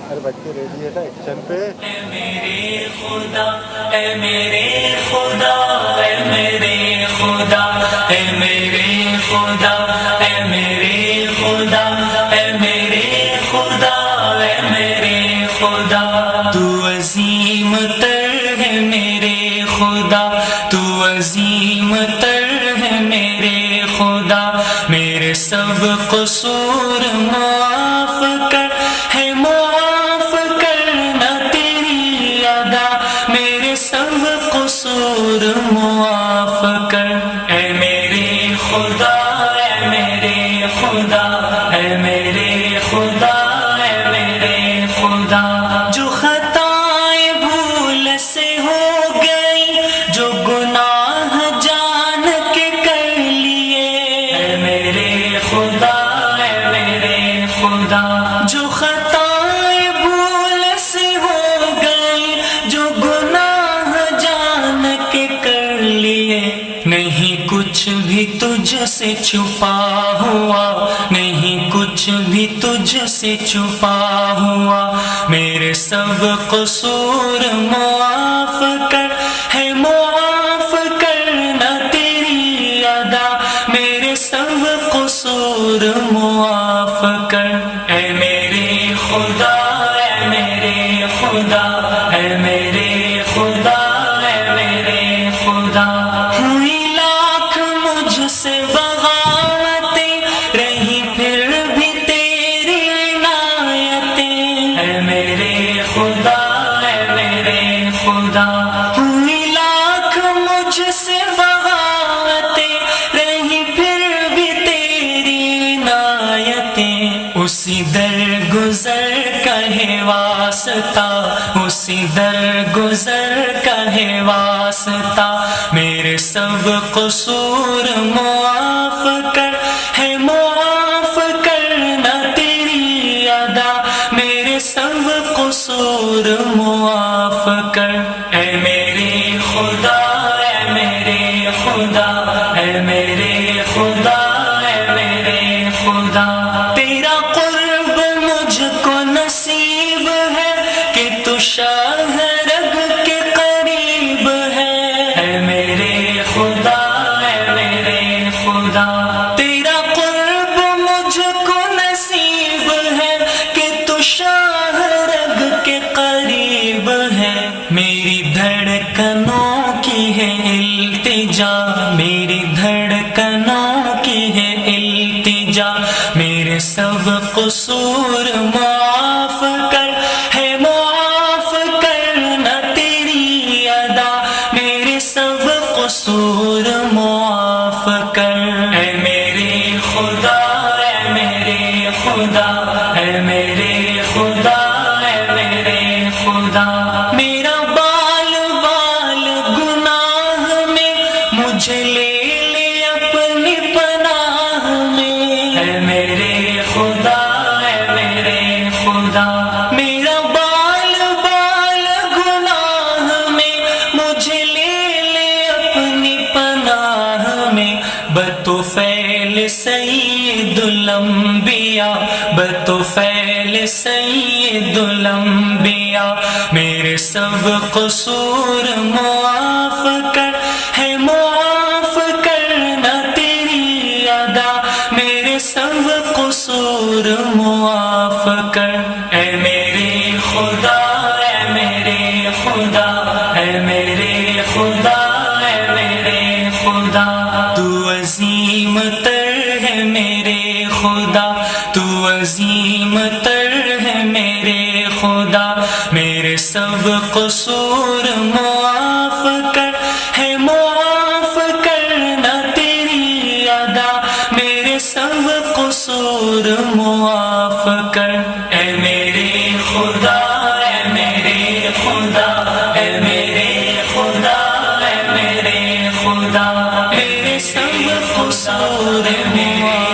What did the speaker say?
ارے بچے ریڈی ہے ایکشن پہ. اے میرے خدا، اے میرے خدا، اے میرے خدا، اے میرے خدا، اے میرے خدا، اے میرے خدا، اے میرے خدا. تو عظیم تر ہے میرے خدا، تو عظیم تر ہے میرے خدا. میرے سب قصور معاف کر، ہے معاف کرنا تیری ادا. میرے سب قصور معاف کر. اے میرے خدا، اے میرے خدا، اے میرے خدا، اے میرے خدا. جو خطائیں بھول سے ہو گئی، جو گناہ جان کے کر لیے. اے میرے خدا، اے میرے خدا. جو خطائیں بھول سے ہو گئی، جو گناہ جان کے کر لیے. نہیں کچھ بھی تجھ سے چھپا ہوا، نہیں کچھ بھی تجھ سے چھپا ہوا. میرے سب قصور معاف کر، ہے معاف کرنا تیری ادا. میرے سب قصور معاف کر. اے میرے خدا، اے میرے خدا، اے میرے خدا، اے میرے خدا. ہوئی لاکھ مجھ سے بغاوتیں، رہی پھر بھی تیری عنایتیں. اے میرے خدا، اے میرے خدا. ہوئی لاکھ مجھ سے بغاوتیں، رہی پھر بھی تیری عنایتیں. اسی در گزر کا ہے واسطہ، اسی در گزر کا ہے واسطہ. میرے سب قصور معاف کر، ہے معاف کرنا تیری ادا. میرے سب قصور معاف کر. اے میرے خدا، اے میرے خدا، اے میرے خدا، اے میرے خدا. تیرا قرب مجھ کو نصیب ہے کہ تو شاہ رگ کے قریب ہے. اے میرے خدا، اے میرے خدا. تیرا قرب مجھ کو نصیب ہے کہ تو شاہ رگ کے قریب ہے. میری دھڑکنوں کی ہے التجا، میری دھڑکنوں کی ہے التجا. میرے سب قصور معاف کر، ہے معاف کرنا تیری ادا. میرے سب قصور معاف کر. اے میرے خدا، اے میرے خدا، اے میرے خدا، اے میرے خدا. میرا بال بال گناہ میں، مجھے لے لے اپنی پناہ میں. اے میرے خدا، اے میرے خدا. میرا بال بال گناہ میں، مجھے لے لے اپنی پناہ میں. بطفیل سید الانبیاء، بطفیل سید الانبیاء. میرے سب قصور معاف کر، ہے معاف کرنا تیری ادا. میرے سب قصور معاف کر. اے میرے خدا، اے میرے خدا، اے میرے خدا، اے میرے خدا. تو عظیم تر ہے میرے خدا، تو عظیم تر ہے میرے خدا. میرے سب قصور معاف کر، ہے معاف کرنا تیری ادا. میرے سب قصور معاف کر. اے میرے خدا، اے میرے خدا، اے میرے خدا، اے میرے خدا. میرے سب قصور معاف